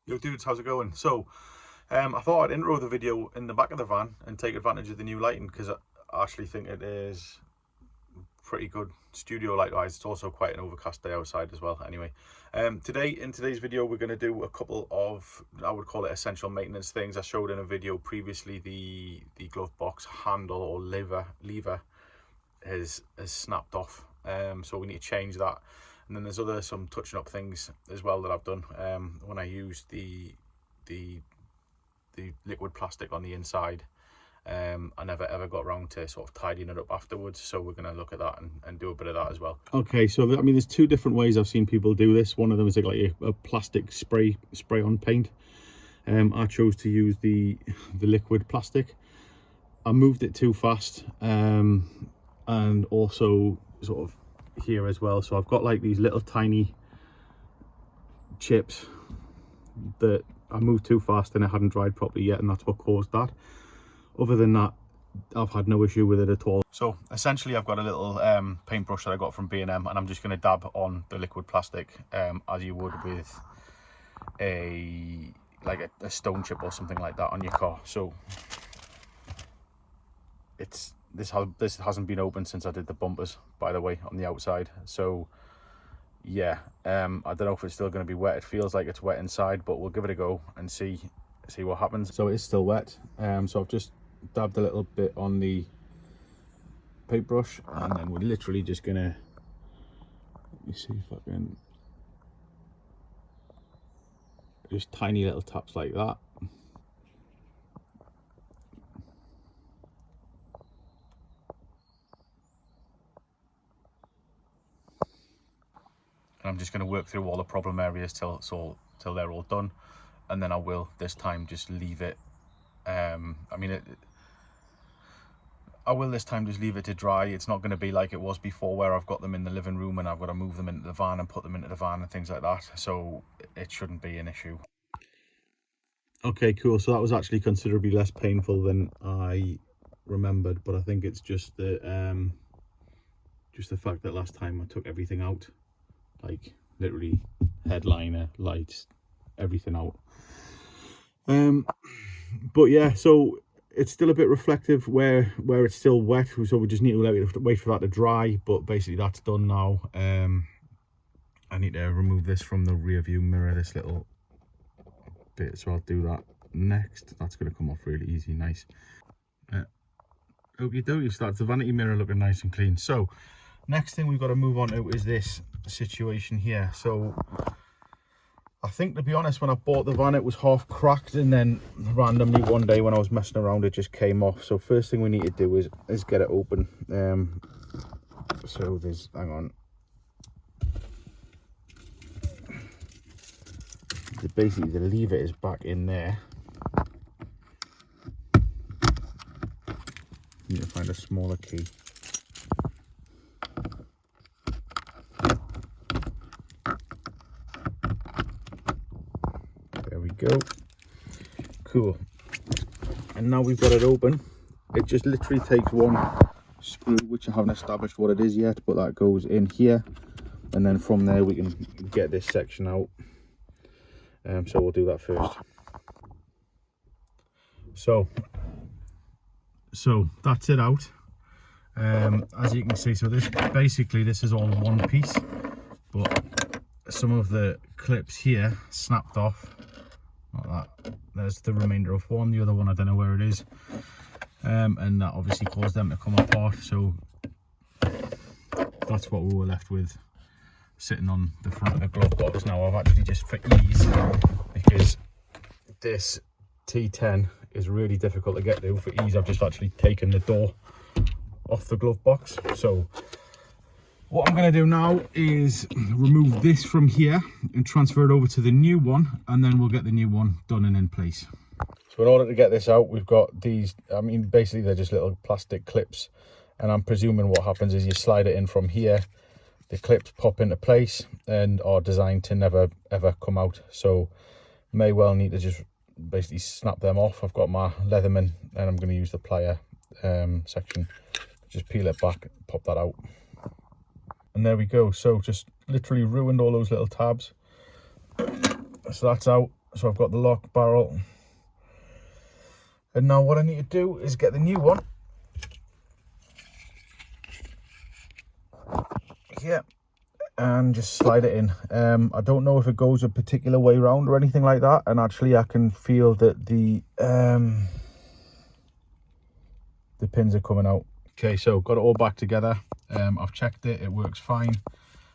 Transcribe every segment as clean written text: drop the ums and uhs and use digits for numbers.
Yo dudes, how's it going? So, I thought I'd intro the video in the back of the van and take advantage of the new lighting because I actually think it is pretty good studio light wise. It's also quite an overcast day outside as well. Anyway, in today's video we're going to do a couple of, I would call it essential maintenance things. I showed in a video previously the glove box handle or lever is snapped off, so we need to change that. And then there's some touching up things as well that I've done when I used the liquid plastic on the inside. I never ever got around to sort of tidying it up afterwards, so we're going to look at that and do a bit of that as well. Okay, so I mean there's two different ways I've seen people do this. One of them is like a plastic spray on paint. I chose to use the liquid plastic. I moved it too fast, and also sort of here as well, so I've got like these little tiny chips that I moved too fast and it hadn't dried properly yet, and that's what caused that. Other than that, I've had no issue with it at all. So essentially I've got a little paintbrush that I got from B&M, and I'm just going to dab on the liquid plastic as you would with a stone chip or something like that on your car. So this hasn't been opened since I did the bumpers, by the way, on the outside. So yeah, I don't know if it's still going to be wet. It feels like it's wet inside, but we'll give it a go and see what happens. So it is still wet. So I've just dabbed a little bit on the paintbrush, and then we're literally just gonna, let me see if I can, just tiny little taps like that. I'm just going to work through all the problem areas till they're all done, and then I will this time just leave it. I will this time just leave it to dry. It's not going to be like it was before, where I've got them in the living room and I've got to move them into the van and put them into the van and things like that. So it shouldn't be an issue. Okay, cool. So that was actually considerably less painful than I remembered, but I think it's just the fact that last time I took everything out. Like literally headliner, lights, everything out. But yeah, so it's still a bit reflective where it's still wet, so we just need to wait for that to dry. But basically that's done now. I need to remove this from the rear view mirror, this little bit, so I'll do that next. That's going to come off really easy, nice. Okie dokie, so that's the vanity mirror looking nice and clean. So next thing we've got to move on to is this situation here. So I think, to be honest, when I bought the van it was half cracked, and then randomly one day when I was messing around it just came off. So first thing we need to do is get it open. So there's, hang on, basically the lever is back in there. Need to find a smaller key. Go, cool. And now we've got it open. It just literally takes one screw, which I haven't established what it is yet, but that goes in here, and then from there we can get this section out. So we'll do that first. So that's it out. As you can see, so this is all one piece, but some of the clips here snapped off. Like that. There's the remainder of one. The other one I don't know where it is, and that obviously caused them to come apart. So that's what we were left with sitting on the front of the glove box. Now I've actually, just for ease, because this T10 is really difficult to get to, for ease I've just actually taken the door off the glove box. So what I'm going to do now is remove this from here and transfer it over to the new one, and then we'll get the new one done and in place. So in order to get this out, we've got these, I mean basically they're just little plastic clips, and I'm presuming what happens is you slide it in from here, the clips pop into place and are designed to never ever come out. So may well need to just basically snap them off. I've got my Leatherman and I'm going to use the plier section, just peel it back, pop that out. And there we go. So just literally ruined all those little tabs. So that's out. So I've got the lock barrel, and now what I need to do is get the new one here and just slide it in. I don't know if it goes a particular way round or anything like that, and actually I can feel that the pins are coming out. Okay, so got it all back together. I've checked it, it works fine,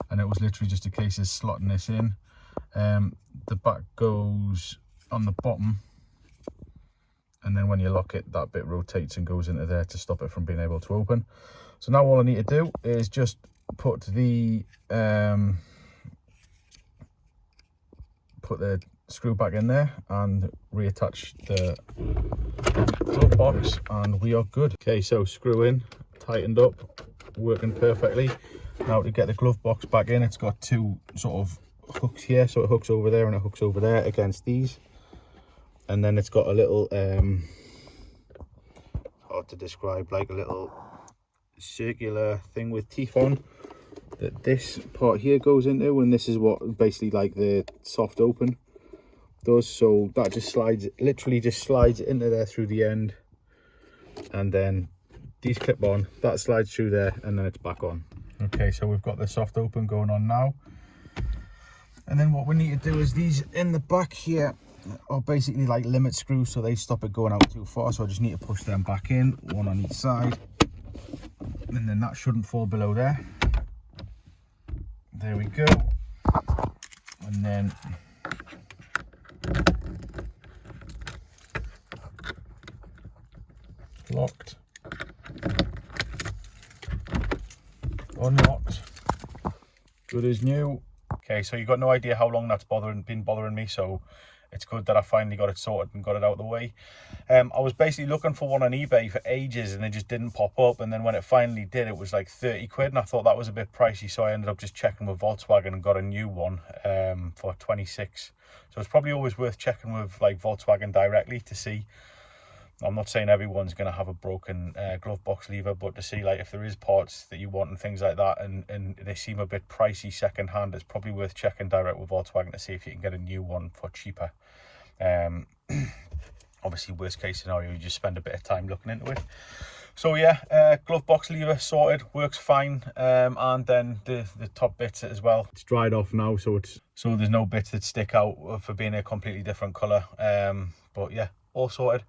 and it was literally just a case of slotting this in. The back goes on the bottom, and then when you lock it, that bit rotates and goes into there to stop it from being able to open. So now all I need to do is just put the screw back in there and reattach the glove box, and we are good. Okay, so screw in, tightened up, working perfectly. Now to get the glove box back in, it's got two sort of hooks here, so it hooks over there and it hooks over there against these, and then it's got a little hard to describe, like a little circular thing with teeth on that this part here goes into, and this is what basically like the soft open does. So that just slides, literally just slides into there through the end, and then these clip on, that slides through there, and then it's back on. Okay, so we've got the soft open going on now, and then what we need to do is these in the back here are basically like limit screws, so they stop it going out too far. So I just need to push them back in, one on each side, and then that shouldn't fall below there. There we go. And then locked, unlocked, good as new. Okay, so you've got no idea how long that's been bothering me, so it's good that I finally got it sorted and got it out of the way. I was basically looking for one on eBay for ages, and it just didn't pop up, and then when it finally did, it was like 30 quid, and I thought that was a bit pricey, so I ended up just checking with Volkswagen and got a new one for 26. So it's probably always worth checking with like Volkswagen directly to see. I'm not saying everyone's going to have a broken glove box lever, but to see like if there is parts that you want and things like that, and they seem a bit pricey second hand, it's probably worth checking direct with Volkswagen to see if you can get a new one for cheaper. Obviously worst case scenario, you just spend a bit of time looking into it. So yeah, glove box lever sorted, works fine, and then the top bits as well, it's dried off now, so there's no bits that stick out for being a completely different color. But yeah, all sorted,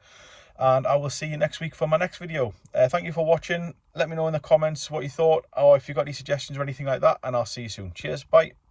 and I will see you next week for my next video. Thank you for watching. Let me know in the comments what you thought, or if you've got any suggestions or anything like that, and I'll see you soon. Cheers, bye.